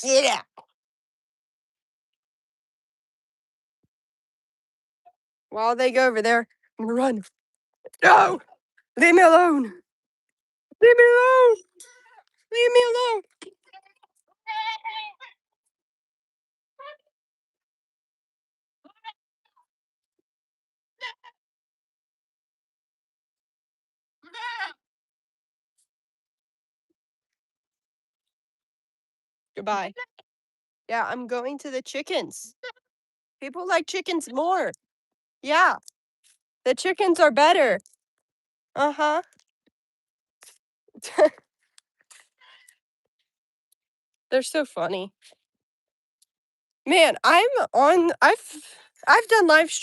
Get out. While they go over there, I'm gonna run. No! Leave me alone! Leave me alone! Leave me alone! Goodbye. Yeah, I'm going to the chickens. People like chickens more. Yeah, the chickens are better. Uh-huh. They're so funny. Man, I've done live streams